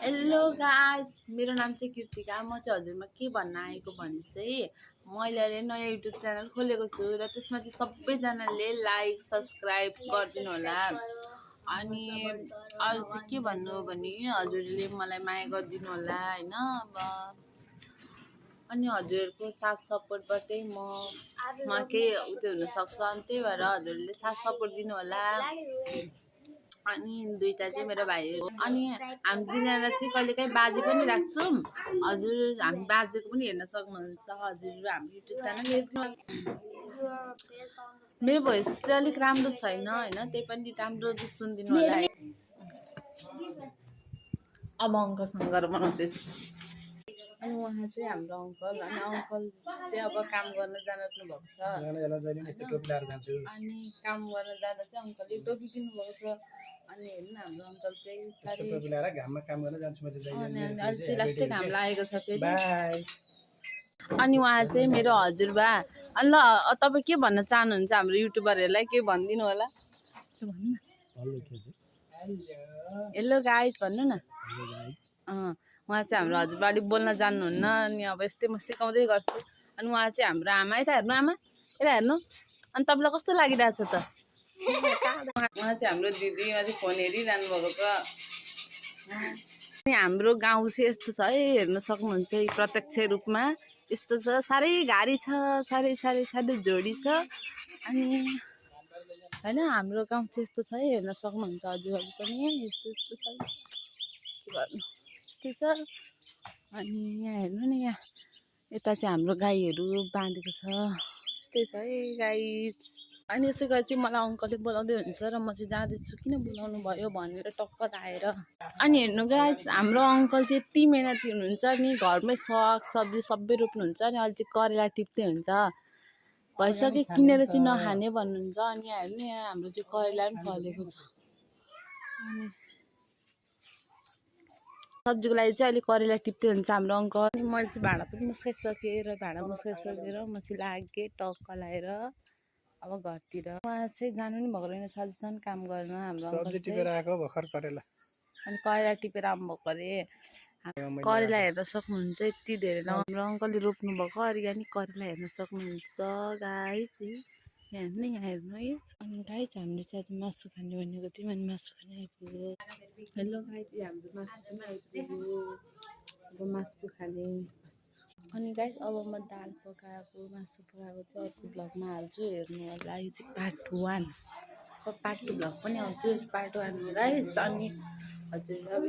Hello guys, मेरो नाम चाहिँ कृतिका। म चाहिँ हजुरमा के भन्न आएको भने चाहिँ मैले अहिले नयाँ युट्युब च्यानल खोलेको छु र त्यसमा चाहिँ सबैजनाले लाइक सब्सक्राइब गरिदिनु होला। अनि अरू चाहिँ के भन्नु भने हजुरले मलाई माया गरिदिनु होला हैन। अनि हजुरहरूको साथ सपोर्टबाटै म केही उयो हुन सक्छ। अनि त्यही भएर हजुरले साथ सपोर्ट दिनु होला। अनि दुईटा चाहिँ मेरो भाइ हो। अनि हामी तिनीहरूलाई चाहिँ कहिलेकाहीँ बाजे पनि राख्छौँ। हजुर हामी बाजेको पनि हेर्न सक्नुहुन्छ। हजुर हाम्रो युट्युब च्यानल हेर्नु। मेरो भोइस चाहिँ अलिक राम्रो छैन हैन, त्यही पनि राम्रो सुनिदिनु होला। अब अङ्कलसँग गएर बनाउँदैछु। अनि उहाँ चाहिँ हाम्रो अङ्कल। अनि अङ्कल चाहिँ अब काम गर्न जानु भएको छ। अनि काम गर्न जाँदा चाहिँ अङ्कलले टोपी किन्नुभएको छ। अनि हेर्नु हाम्रो अङ्कल चाहिँ टोपी लगाएर घाममा काम गर्न जान्छु म चाहिँ। अनि अहिले चाहिँ लास्टै घाम लागेको छ फेरि। अनि उहाँ चाहिँ मेरो हजुरबा। अनि ल तपाईँ के भन्न चाहनुहुन्छ हाम्रो युट्युबरहरूलाई? के भनिदिनु होला। हेलो गाइस भन्नु न। उहाँ चाहिँ हाम्रो हजुरबा अलिक बोल्न जान्नुहुन्न। अनि अब यस्तै म सिकाउँदै गर्छु। अनि उहाँ चाहिँ हाम्रो आमा। यता हेर्नु आमा, यता हेर्नु। अनि तपाईँलाई कस्तो लागिरहेछ त? उहाँ चाहिँ हाम्रो दिदी अलिक फोन हेरिरहनु भएको छ। अनि हाम्रो गाउँ चाहिँ यस्तो छ है, हेर्न सक्नुहुन्छ प्रत्यक्ष रूपमा यस्तो छ। साह्रै घारी छ, साह्रै जोडी छ। अनि हैन हाम्रो गाउँ चाहिँ यस्तो छ है, हेर्न सक्नुहुन्छ हजुरहरू पनि। यस्तो छ के गर्नु, यस्तै छ। अनि यहाँ हेर्नु नि, यहाँ यता चाहिँ हाम्रो गाईहरू बाँधेको छ। यस्तै छ है गाइस। अनि यसै गरी चाहिँ मलाई अङ्कलले बोलाउँदै हुन्छ र म चाहिँ जाँदैछु। किन बोलाउनु भयो भनेर टक्क आएर। अनि हेर्नु गाइस, हाम्रो अङ्कल चाहिँ यति मेहनती हुनुहुन्छ नि। घरमै साग सब्जी सबै रोप्नुहुन्छ। अनि अहिले चाहिँ करेला टिप्दै हुन्छ। भइसक्यो किनेर चाहिँ नखाने भन्नुहुन्छ। अनि यहाँ हेर्नु, यहाँ हाम्रो चाहिँ करेला पनि फलेको छ। अनि सब्जीको लागि चाहिँ अहिले करेला टिप्दै हुन्छ हाम्रो अङ्कल। अनि मैले चाहिँ भाँडा पनि मुस्काइसकेँ र भाँडा मुस्काइसकेर म चाहिँ लागेँ टक्क लगाएर अब घरतिर। उहाँ चाहिँ जानु नि भएको रहेन सजेसन काम गर्न हाम्रो अङ्कल चाहिँ। भर्खर करेला अनि करेला टिपेर आउनुभएको अरे। करेला हेर्न सक्नुहुन्छ यति धेरै हाम्रो अङ्कलले रोप्नु भएको अर्ग्यानिक करेला हेर्न सक्नुहुन्छ गाइस। यहाँ हेर्नु, यहाँ हेर्नु है। अनि गाइस हामीले चाहिँ आज मासु खाने भनेको थियौँ। अनि मासु खाने आइपुग्यो। हेलो गाइस, हाम्रो मासु पनि आइपुग्यो। अब मासु खाने। अनि गाइस अब म दाल पकाएको मासु पकाएको चाहिँ अर्को भ्लगमा हाल्छु, हेर्नु होला। यो चाहिँ पार्ट 1। अब पार्ट 2 भ्लग पनि आउँछु, पार्ट 1 गाइस। अनि हजुर अब